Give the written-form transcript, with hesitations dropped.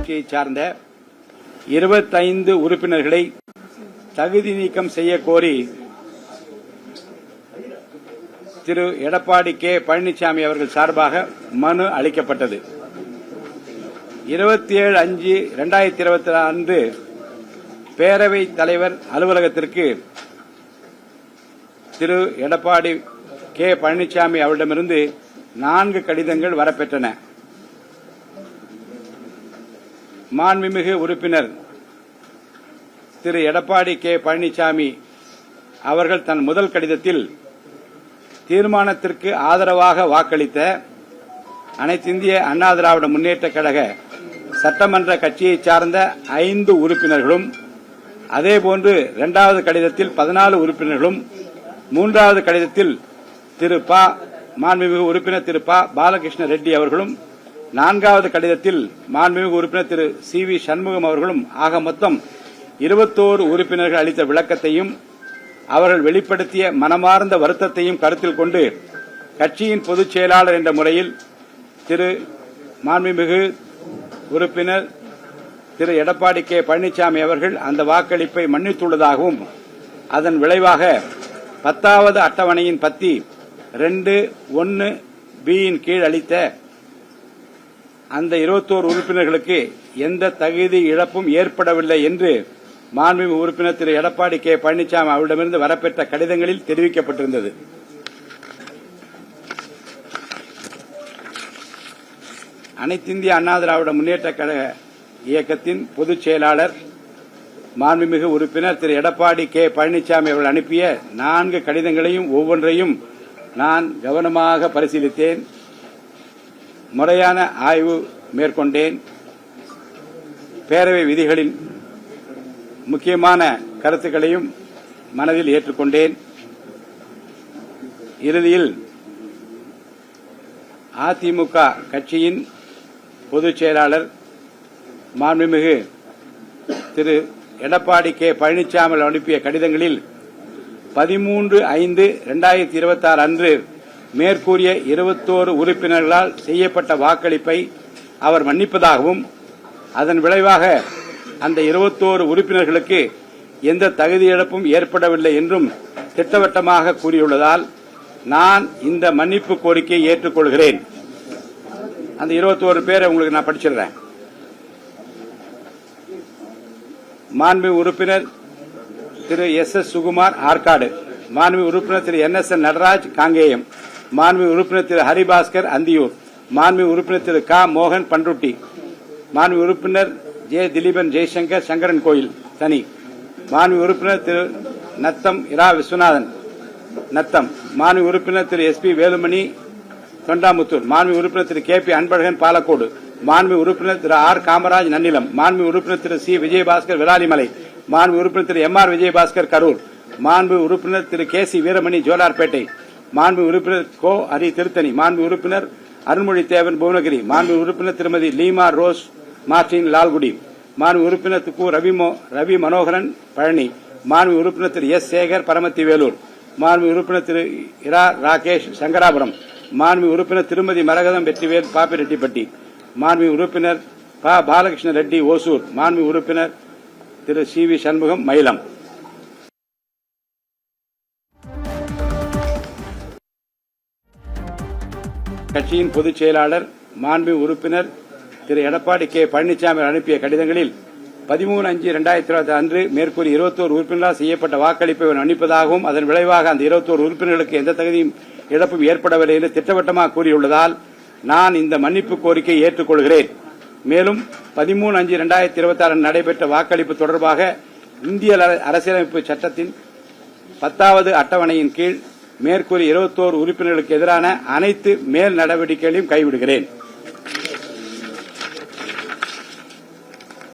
கட்சியை சார்ந்த 25 உறுப்பினர்களை தகுதி நீக்கம் செய்ய கோரி திரு எடப்பாடி கே பழனிசாமி அவர்கள் சார்பாக மனு அளிக்கப்பட்டது. 27/5/2024 அன்று பேரவைத் தலைவர் அலுவலகத்திற்கு திரு எடப்பாடி கே பழனிசாமி அவரிடமிருந்து 4 கடிதங்கள் வரப்பெற்றன. மாண்புமிகு உறுப்பினர் திரு எடப்பாடி கே பழனிசாமி அவர்கள் தன் முதல் கடிதத்தில் தீர்மானத்திற்கு ஆதரவாக வாக்களித்த அனைத்திந்திய அண்ணா திராவிட முன்னேற்றக் கழக சட்டமன்ற கட்சியை சார்ந்த 5 உறுப்பினர்களும், அதேபோன்று 2வது கடிதத்தில் 14 உறுப்பினர்களும், 3வது கடிதத்தில் மாண்புமிகு உறுப்பினர் திரு பாலகிருஷ்ண ரெட்டி அவர்களும், 4வது கடிதத்தில் மாண்புமிகு உறுப்பினர் திரு சி.வி. சண்முகம் அவர்களும் ஆக மொத்தம் 21 உறுப்பினர்கள் அளித்த விளக்கத்தையும் அவர்கள் வெளிப்படுத்திய மனமார்ந்த வருத்தத்தையும் கருத்தில் கொண்டு கட்சியின் பொதுச் செயலாளர் என்ற முறையில் மாண்புமிகு உறுப்பினர் திரு எடப்பாடி கே பழனிசாமி அவர்கள் அந்த வாக்களிப்பை மன்னித்துள்ளதாகவும், அதன் விளைவாக 10வது அட்டவணையின் பத்தி 2(1)(b)யின் கீழ் அளித்த அந்த 21 உறுப்பினர்களுக்கு எந்த தகுதி இழப்பும் ஏற்படவில்லை என்று மாண்புமிகு உறுப்பினர் திரு எடப்பாடி கே பழனிசாமி அவரிடமிருந்து வரப்பெற்ற கடிதங்களில் தெரிவிக்கப்பட்டிருந்தது. அனைத்திந்திய அண்ணா திராவிட முன்னேற்றக் கழக இயக்கத்தின் பொதுச் செயலாளர் மாண்புமிகு உறுப்பினர் திரு எடப்பாடி கே பழனிசாமி அவர்கள் அனுப்பிய 4 கடிதங்களையும் ஒவ்வொன்றையும் நான் கவனமாக பரிசீலித்தேன், முறையான ஆய்வு மேற்கொண்டேன், பேரவை விதிகளின் முக்கியமான கருத்துக்களையும் மனதில் ஏற்றுக்கொண்டேன். இறுதியில் அதிமுக கட்சியின் பொதுச் செயலாளர் மாண்புமிகு திரு எடப்பாடி கே பழனிசாமி அனுப்பிய கடிதங்களில் 13/5/2026 அன்று மேற்கூறிய 21 உறுப்பினர்களால் செய்யப்பட்ட வாக்களிப்பை அவர் மன்னிப்பதாகவும், அதன் விளைவாக அந்த 21 உறுப்பினர்களுக்கு எந்த தகுதி இழப்பும் ஏற்படவில்லை என்றும் திட்டவட்டமாக கூறியுள்ளதால் நான் இந்த மன்னிப்பு கோரிக்கையை ஏற்றுக்கொள்கிறேன். அந்த 21 பேரை உங்களுக்கு நான் படிச்சிடுறேன். மாண்புமிகு உறுப்பினர் திரு எஸ்.எஸ். சுகுமார் ஆற்காடு, மாண்புமிகு உறுப்பினர் திரு என்.எஸ்.என். நடராஜ் காங்கேயம், மாண்புமிகு உறுப்பினர் திரு ஹரிபாஸ்கர் அந்தியூர், மாண்புமிகு உறுப்பினர் திரு மோகன் பண்ருட்டி, மாண்புமிகு உறுப்பினர் ஜே. திலீபன் ஜெய்சங்கர் சங்கரன் கோயில் தனி, மாண்புமிகு உறுப்பினர் திரு நத்தம் இரா விஸ்வநாதன் நத்தம், மாண்புமிகு உறுப்பினர் திரு எஸ்.பி. வேலுமணி தொண்டாமுத்தூர், மாண்புமிகு உறுப்பினர் திரு கே.பி. அன்பழகன் பாலக்கோடு, மாண்புமிகு உறுப்பினர் திரு ஆர். காமராஜ் நன்னிலம், மாண்புமிகு உறுப்பினர் திரு சி. விஜயபாஸ்கர் விராலிமலை, மாண்புமிகு உறுப்பினர் திரு எம்.ஆர். விஜயபாஸ்கர் கரூர், மாண்புமிகு உறுப்பினர் திரு கே.சி. வீரமணி ஜோலார்பேட்டை, மாண்புமிகு உறுப்பினர் கோ. ஹரி திருத்தணி, மாண்புமிகு உறுப்பினர் அருள்மொழி தேவன் புவனகிரி, மாண்புமிகு உறுப்பினர் திருமதி லீமா ரோஸ் மார்டின் லால்குடி, மாண்புமிகு உறுப்பினர் கு. ரவி மனோகரன் பழனி, மாண்புமிகு உறுப்பினர் திரு எஸ். சேகர் பரமத்தி வேலூர், மாண்புமிகு உறுப்பினர் திரு இரா. ராகேஷ் சங்கராபுரம், மாண்புமிகு உறுப்பினர் திருமதி மரகதம் வெற்றிவேல் பாப்பிரெட்டிப்பட்டி, மாண்புமிகு உறுப்பினர் பாலகிருஷ்ண ரெட்டி ஓசூர், மாண்புமிகு உறுப்பினர் திரு சி.வி. சண்முகம் மயிலம். கட்சியின் பொதுச் செயலாளர் மாண்புமிகு உறுப்பினர் திரு எடப்பாடி கே பழனிசாமி அனுப்பிய கடிதங்களில் 13/5/2026 அன்று மேற்கூறி 21 உறுப்பினர்களால் செய்யப்பட்ட வாக்களிப்பை மன்னிப்பதாகவும், அதன் விளைவாக அந்த 21 உறுப்பினர்களுக்கு எந்த தகுதியும் இழப்பும் ஏற்படவில்லை என்று திட்டவட்டமாக கூறியுள்ளதால் நான் இந்த மன்னிப்பு கோரிக்கையை ஏற்றுக்கொள்கிறேன். மேலும் 13/5/2026 நடைபெற்ற வாக்களிப்பு தொடர்பாக இந்திய அரசியலமைப்பு சட்டத்தின் 10வது அட்டவணையின் கீழ் மேற்கூறி 21 உறுப்பினர்களுக்கு எதிரான அனைத்து மேல் நடவடிக்கைகளையும் கைவிடுகிறேன்.